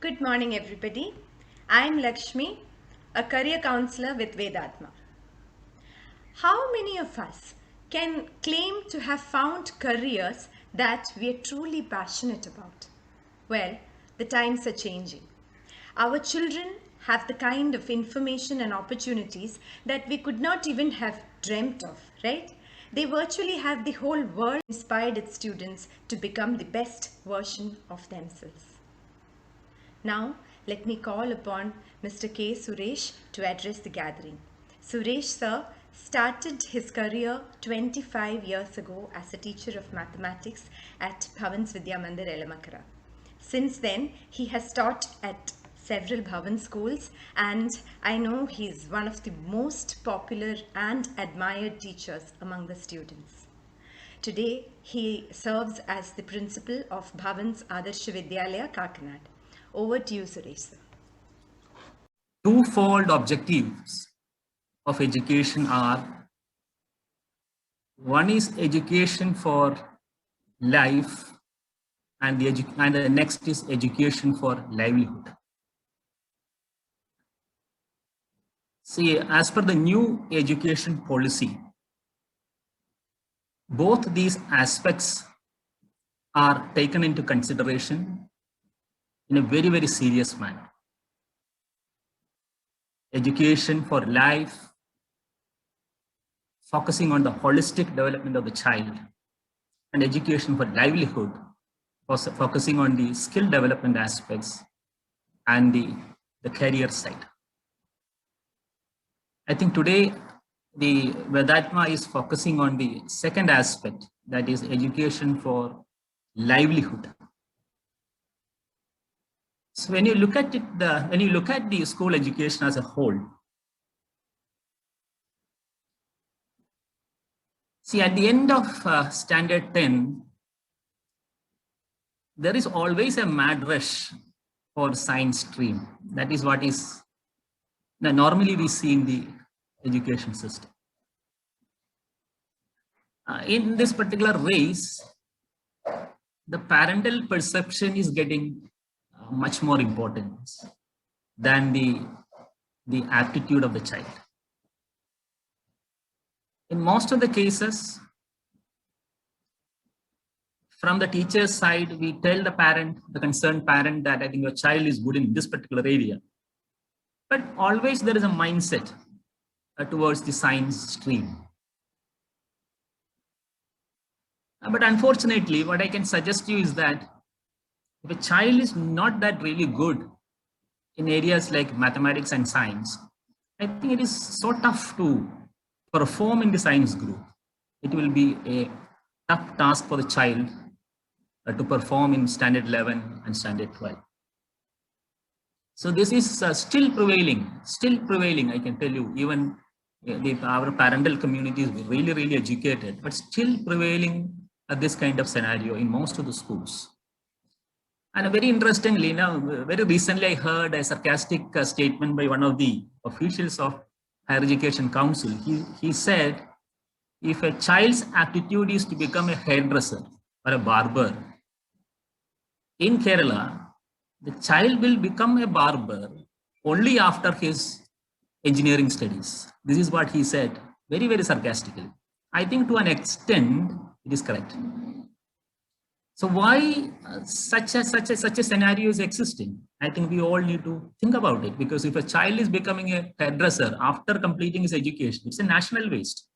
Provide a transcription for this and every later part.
Good morning, everybody. I'm Lakshmi, a career counselor with VedAtma. How many of us can claim to have found careers that we are truly passionate about? Well, the times are changing. Our children have the kind of information and opportunities that we could not even have dreamt of, right? They virtually have the whole world inspired its students to become the best version of themselves. Now, let me call upon Mr. K. Suresh to address the gathering. Suresh sir started his career 25 years ago as a teacher of mathematics at Bhavans Vidya Mandir, Elamakara. Since then, he has taught at several Bhavan schools, and I know he's one of the most popular and admired teachers among the students. Today, he serves as the principal of Bhavan's Adarsh Vidyalaya, Kakinad. Over to you, Suresh sir. Twofold objectives of education are: one is education for life, and the next is education for livelihood. See, as per the new education policy, both these aspects are taken into consideration in a very, very serious manner. Education for life, focusing on the holistic development of the child, and education for livelihood, focusing on the skill development aspects and the career side. I think today the VedAtma is focusing on the second aspect, that is education for livelihood. So when you look at it, when you look at the school education as a whole, see, at the end of standard 10, there is always a mad rush for science stream. That is what is normally we see in the education system. In this particular race, the parental perception is getting much more importance than the aptitude of the child. In most of the cases, from the teacher's side, we tell the parent, the concerned parent, that I think your child is good in this particular area. But always there is a mindset towards the science stream. But unfortunately, what I can suggest to you is that if a child is not that really good in areas like mathematics and science, I think it is so tough to perform in the science group. It will be a tough task for the child to perform in standard 11 and standard 12. So this is still prevailing, I can tell you. Even our parental community is really, really educated, but still prevailing this kind of scenario in most of the schools. And very interestingly, very recently I heard a sarcastic statement by one of the officials of Higher Education Council. He said, if a child's aptitude is to become a hairdresser or a barber, in Kerala, the child will become a barber only after his engineering studies. This is what he said, very, very sarcastically. I think to an extent, it is correct. So why such a scenario is existing? I think we all need to think about it, because if a child is becoming a hairdresser after completing his education, it's a national waste.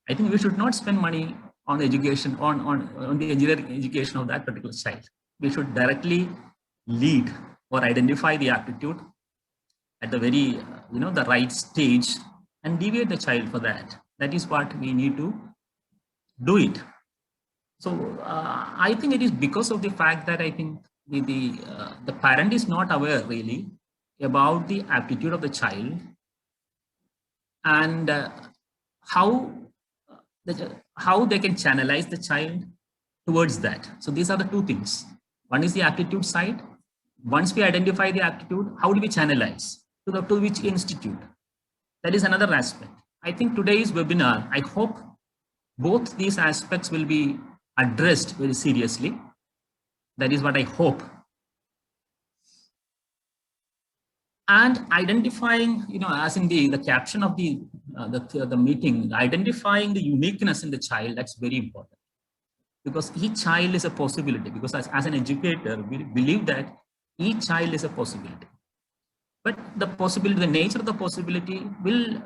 I think we should not spend money on education, on the engineering education of that particular child. We should directly lead or identify the aptitude at the very, the right stage and deviate the child for that. That is what we need to do it. So I think it is because of the fact that I think the parent is not aware really about the aptitude of the child and how they can channelize the child towards that. So these are the two things. One is the aptitude side. Once we identify the aptitude, how do we channelize? To which institute? That is another aspect. I think today's webinar, I hope both these aspects will be addressed very seriously. That is what I hope. and identifying, as in the caption of the meeting, identifying the uniqueness in the child, that's very important, because each child is a possibility. Because as an educator, we believe that each child is a possibility, but the nature of the possibility will,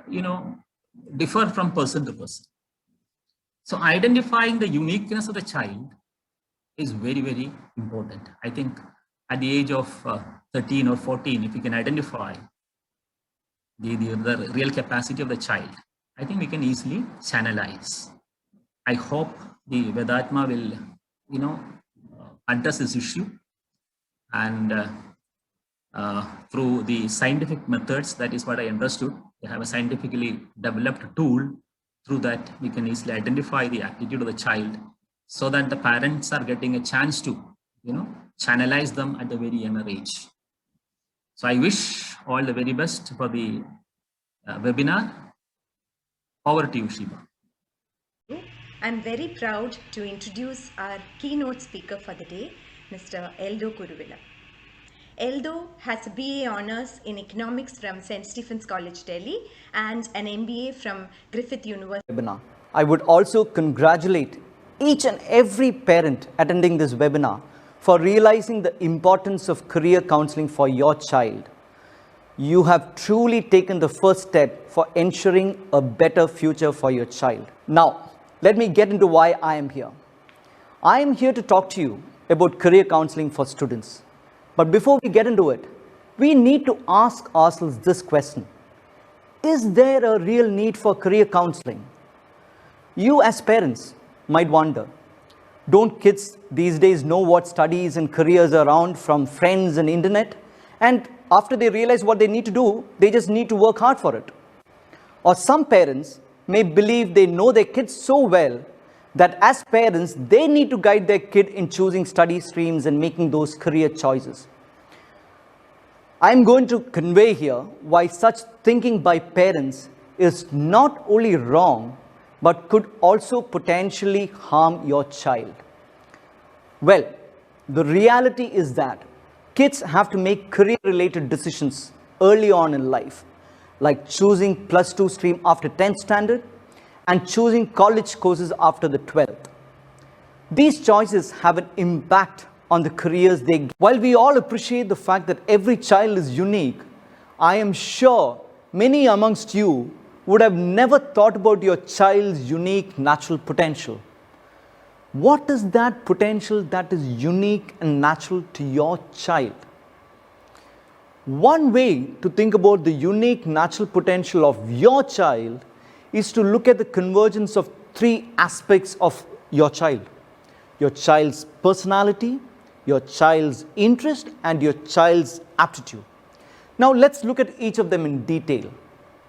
differ from person to person. So identifying the uniqueness of the child is very, very important. I think at the age of 13 or 14, if we can identify the real capacity of the child, I think we can easily channelize. I hope the VedAtma will, address this issue, and through the scientific methods, that is what I understood. They have a scientifically developed tool. Through that, we can easily identify the aptitude of the child, so that the parents are getting a chance to, channelize them at a very younger age. So I wish all the very best for the webinar. Over to you, Shiva. I'm very proud to introduce our keynote speaker for the day, Mr. Eldo Kuruvilla. Eldo has a BA Honours in Economics from St. Stephen's College, Delhi, and an MBA from Griffith University. Webinar. I would also congratulate each and every parent attending this webinar for realizing the importance of career counseling for your child. You have truly taken the first step for ensuring a better future for your child. Now, let me get into why I am here. I am here to talk to you about career counseling for students. But before we get into it, we need to ask ourselves this question. Is there a real need for career counseling? You as parents might wonder, don't kids these days know what studies and careers are around from friends and internet? And after they realize what they need to do, they just need to work hard for it. Or some parents may believe they know their kids so well that as parents, they need to guide their kid in choosing study streams and making those career choices. I'm going to convey here why such thinking by parents is not only wrong, but could also potentially harm your child. Well, the reality is that kids have to make career-related decisions early on in life, like choosing +2 stream after 10th standard and choosing college courses after the 12th. These choices have an impact on the careers they get. While we all appreciate the fact that every child is unique, I am sure many amongst you would have never thought about your child's unique natural potential. What is that potential that is unique and natural to your child? One way to think about the unique natural potential of your child is to look at the convergence of 3 aspects of your child. Your child's personality, your child's interest, and your child's aptitude. Now let's look at each of them in detail.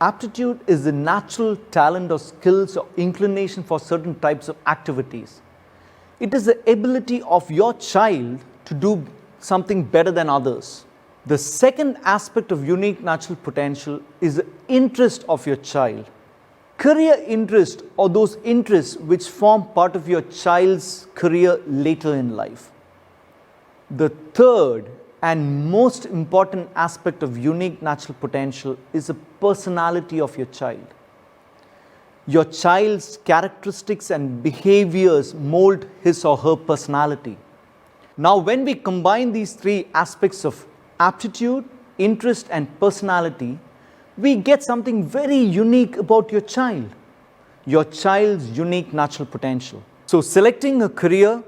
Aptitude is the natural talent or skills or inclination for certain types of activities. It is the ability of your child to do something better than others. The second aspect of unique natural potential is the interest of your child. Career interest, or those interests which form part of your child's career later in life. The third and most important aspect of unique natural potential is the personality of your child. Your child's characteristics and behaviors mold his or her personality. Now, when we combine these 3 aspects of aptitude, interest, and personality, we get something very unique about your child. Your child's unique natural potential. So, selecting a career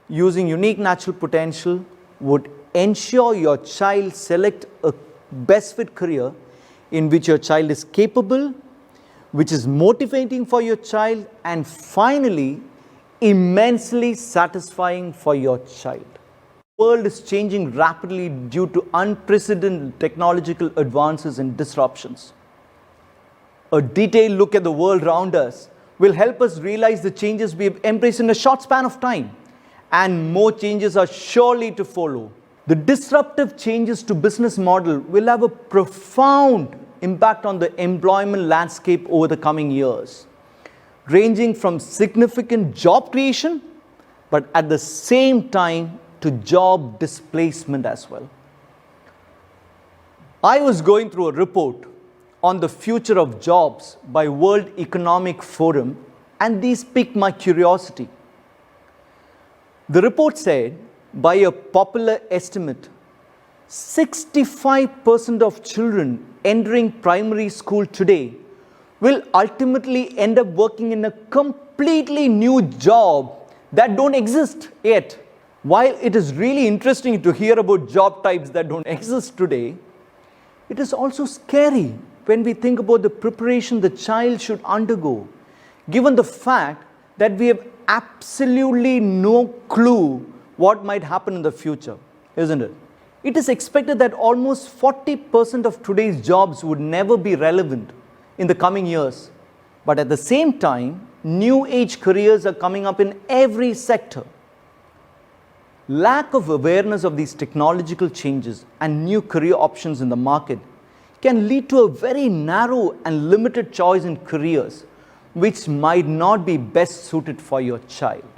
using unique natural potential would ensure your child select a best fit career in which your child is capable, which is motivating for your child, and finally, immensely satisfying for your child. The world is changing rapidly due to unprecedented technological advances and disruptions. A detailed look at the world around us will help us realize the changes we have embraced in a short span of time, and more changes are surely to follow. The disruptive changes to business model will have a profound impact on the employment landscape over the coming years, ranging from significant job creation, but at the same time to job displacement as well. I was going through a report on the future of jobs by World Economic Forum, and these piqued my curiosity. The report said, by a popular estimate, 65% of children entering primary school today will ultimately end up working in a completely new job that don't exist yet. While it is really interesting to hear about job types that don't exist today, it is also scary when we think about the preparation the child should undergo, given the fact that we have absolutely no clue what might happen in the future, isn't it? It is expected that almost 40% of today's jobs would never be relevant in the coming years. But at the same time, new age careers are coming up in every sector. Lack of awareness of these technological changes and new career options in the market can lead to a very narrow and limited choice in careers which might not be best suited for your child.